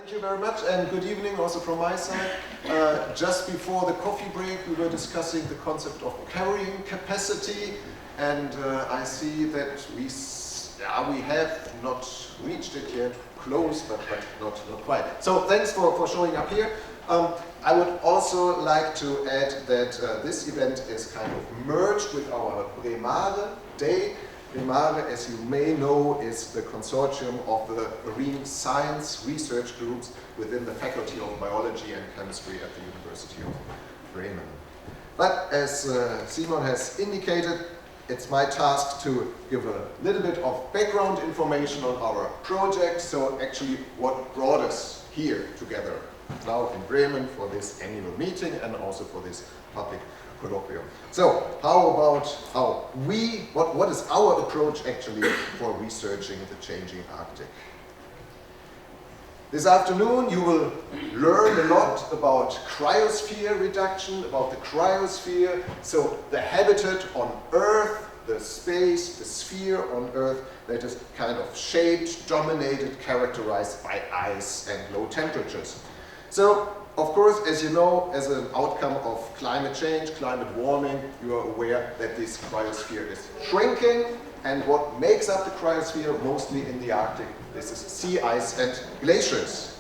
Thank you very much, and good evening also from my side. Just before the coffee break, we were discussing the concept of carrying capacity, and I see that we have not reached it yet, close, but not quite. So thanks for showing up here. I would also like to add that this event is kind of merged with our Bremen Day. Bremen, as you may know, is the consortium of the marine science research groups within the Faculty of Biology and Chemistry at the University of Bremen. But as Simon has indicated, it's my task to give a little bit of background information on our project, so actually what brought us here together now in Bremen for this annual meeting and also for this public colloquium. So what is our approach actually for researching the changing Arctic? This afternoon you will learn a lot about cryosphere reduction, about the cryosphere, so the habitat on Earth, the space, the sphere on Earth that is kind of shaped, dominated, characterized by ice and low temperatures. So, of course, as you know, as an outcome of climate change, climate warming, you are aware that this cryosphere is shrinking, and what makes up the cryosphere, mostly in the Arctic, this is sea ice and glaciers.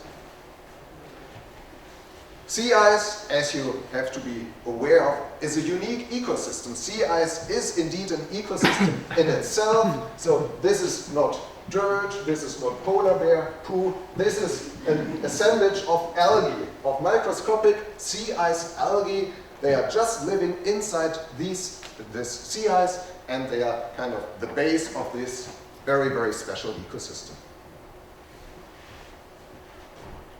Sea ice, as you have to be aware of, is a unique ecosystem. Sea ice is indeed an ecosystem in itself, so this is not dirt, this is not polar bear poo, this is an assemblage of algae, of microscopic sea ice algae. They are just living inside this sea ice, and they are kind of the base of this very, very special ecosystem.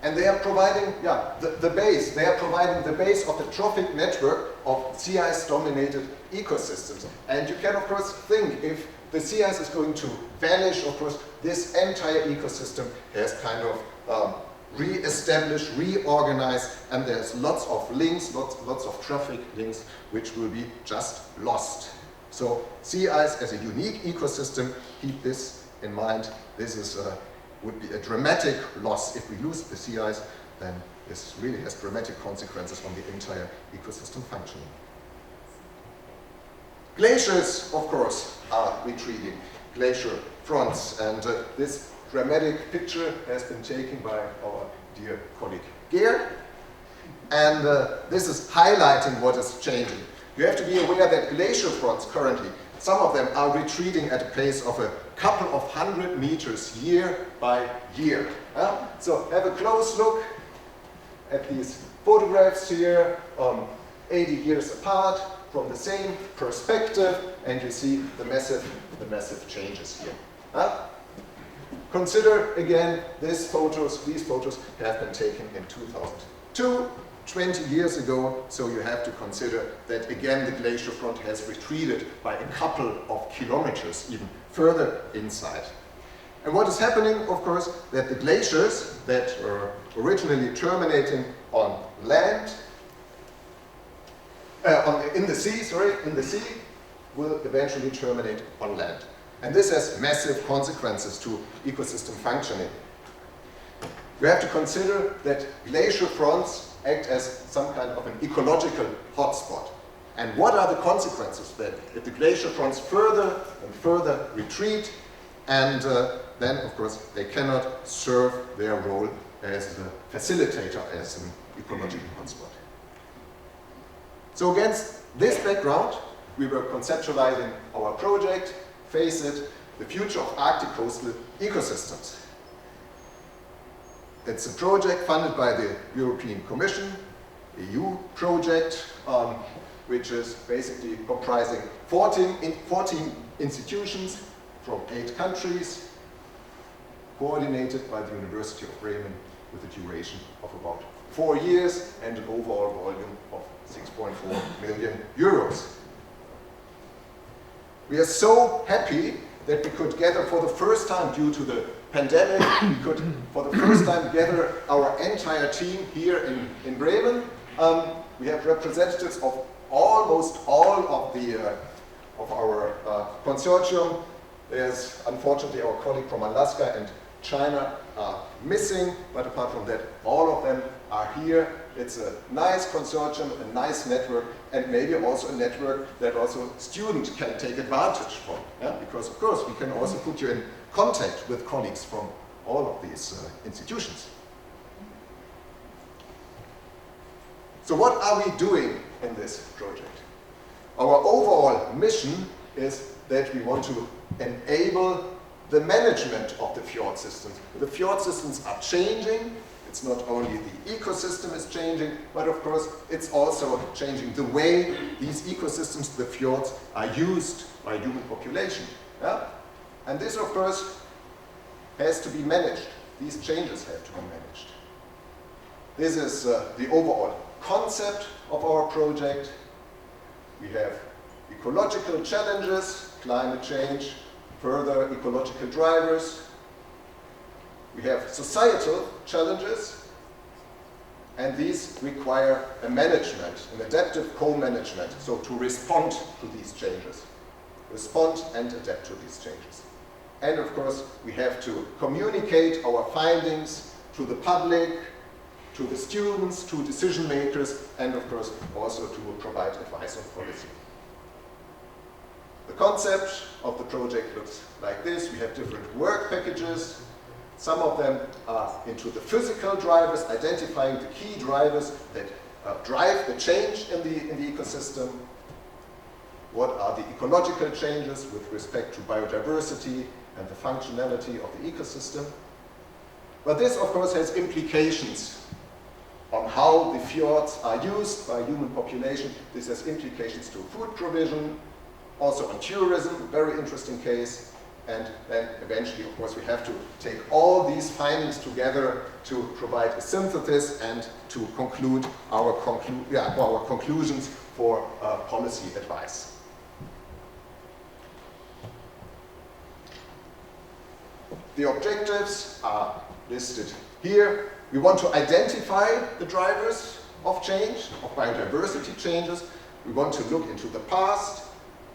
And they are providing, the base. They are providing the base of the trophic network of sea ice dominated ecosystems. And you can of course think, if the sea ice is going to vanish, of course, this entire ecosystem has kind of re-established, reorganized, and there's lots of links, lots of traffic links, which will be just lost. So sea ice as a unique ecosystem, keep this in mind. This is would be a dramatic loss. If we lose the sea ice, then this really has dramatic consequences on the entire ecosystem functioning. Glaciers, of course, are retreating, glacier fronts, and this dramatic picture has been taken by our dear colleague Geer, and this is highlighting what is changing. You have to be aware that glacier fronts currently, some of them are retreating at a pace of a couple of 100 meters year by year. So have a close look at these photographs here, 80 years apart, from the same perspective, and you see the massive changes here. Consider again, these photos have been taken in 2002, 20 years ago, so you have to consider that again the glacier front has retreated by a couple of kilometers, even further inside. And what is happening, of course, that the glaciers that were originally terminating on land, in the sea, will eventually terminate on land. And this has massive consequences to ecosystem functioning. You have to consider that glacier fronts act as some kind of an ecological hotspot. And what are the consequences then? If the glacier fronts further and further retreat, and then, of course, they cannot serve their role as a facilitator, as an ecological hotspot. So against this background, we were conceptualizing our project, Face It, the future of Arctic coastal ecosystems. It's a project funded by the European Commission, EU project, which is basically comprising 14 institutions from 8 countries, coordinated by the University of Bremen with a duration of about 4 years and an overall volume of 6.4 million euros. We are so happy that we could gather for the first time, due to the pandemic, we could for the first time gather our entire team here in Bremen. We have representatives of almost all of our consortium. There's unfortunately our colleague from Alaska and China are missing, but apart from that, all of them are here. It's a nice consortium, a nice network, and maybe also a network that also students can take advantage from. Yeah? Because of course, we can also put you in contact with colleagues from all of these institutions. So what are we doing in this project? Our overall mission is that we want to enable the management of the fjord systems. The fjord systems are changing. It's not only the ecosystem is changing, but of course it's also changing the way these ecosystems, the fjords, are used by human population. Yeah? And this of course has to be managed. These changes have to be managed. This is the overall concept of our project. We have ecological challenges, climate change, further ecological drivers. We have societal challenges, and these require a management, an adaptive co-management, so to respond to these changes. Respond and adapt to these changes. And of course, we have to communicate our findings to the public, to the students, to decision makers, and of course also to provide advice on policy. The concept of the project looks like this. We have different work packages. Some of them are into the physical drivers, identifying the key drivers that drive the change in the ecosystem. What are the ecological changes with respect to biodiversity and the functionality of the ecosystem? But this, of course, has implications on how the fjords are used by human population. This has implications to food provision, also on tourism, very interesting case. And then eventually, of course, we have to take all these findings together to provide a synthesis and to conclude our conclusions for policy advice. The objectives are listed here. We want to identify the drivers of change, of biodiversity changes. We want to look into the past.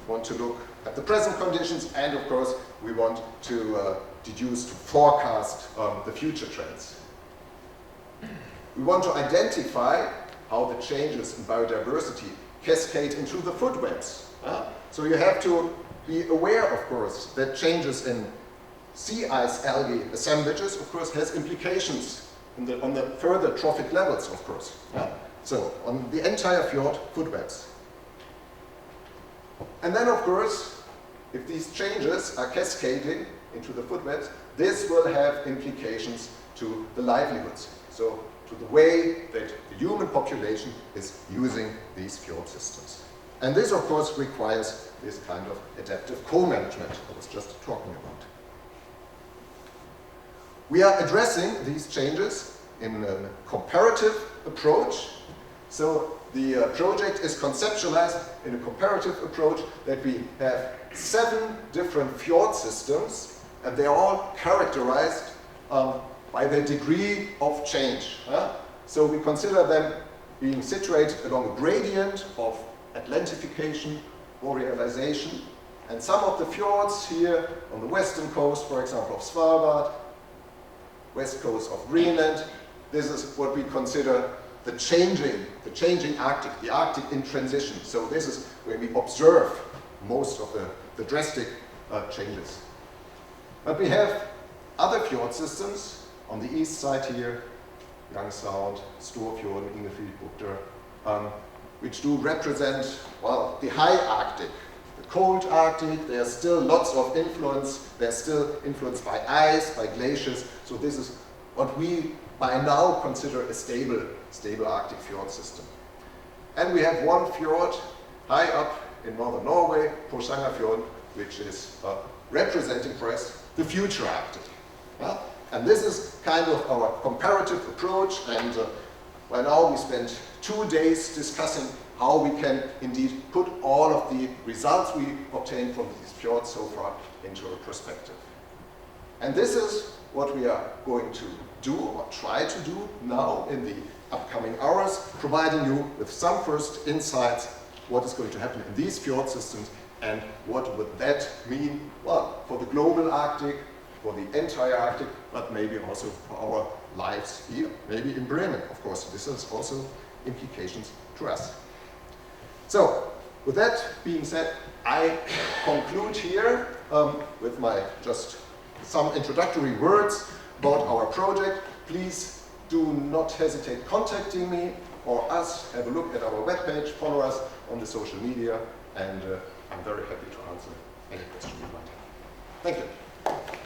We want to look at the present conditions, and of course we want to deduce, to forecast the future trends. We want to identify how the changes in biodiversity cascade into the food webs. So you have to be aware, of course, that changes in sea ice algae assemblages, of course, has implications on the further trophic levels, of course. So on the entire fjord, food webs. And then, of course, if these changes are cascading into the food webs, this will have implications to the livelihoods, so to the way that the human population is using these fjord systems. And this, of course, requires this kind of adaptive co-management I was just talking about. We are addressing these changes in a comparative approach. So the project is conceptualized in a comparative approach that we have 7 different fjord systems, and they are all characterized by their degree of change. So we consider them being situated along a gradient of atlantification, borealization, and some of the fjords here on the western coast, for example, of Svalbard, west coast of Greenland, this is what we consider the changing Arctic, the Arctic in transition. So this is where we observe most of the drastic changes. But we have other fjord systems on the east side here, Young Sound, Storfjord, Ingelfjord, which do represent, well, the high Arctic, the cold Arctic. There's still lots of influence. They're still influenced by ice, by glaciers. So this is what we by now consider a stable Arctic fjord system. And we have one fjord high up in northern Norway, Porsangerfjord, which is representing for us the future Arctic. And this is kind of our comparative approach, and by now we spent 2 days discussing how we can indeed put all of the results we obtained from these fjords so far into a perspective. And this is what we are going to do, or try to do now in the upcoming hours, providing you with some first insights what is going to happen in these fjord systems and what would that mean, well, for the global Arctic, for the entire Arctic, but maybe also for our lives here, maybe in Bremen. Of course, this has also implications to us. So, with that being said, I conclude here with my just some introductory words about our project. Please do not hesitate contacting me or us. Have a look at our webpage, follow us on the social media, and I'm very happy to answer any questions you might have. Thank you.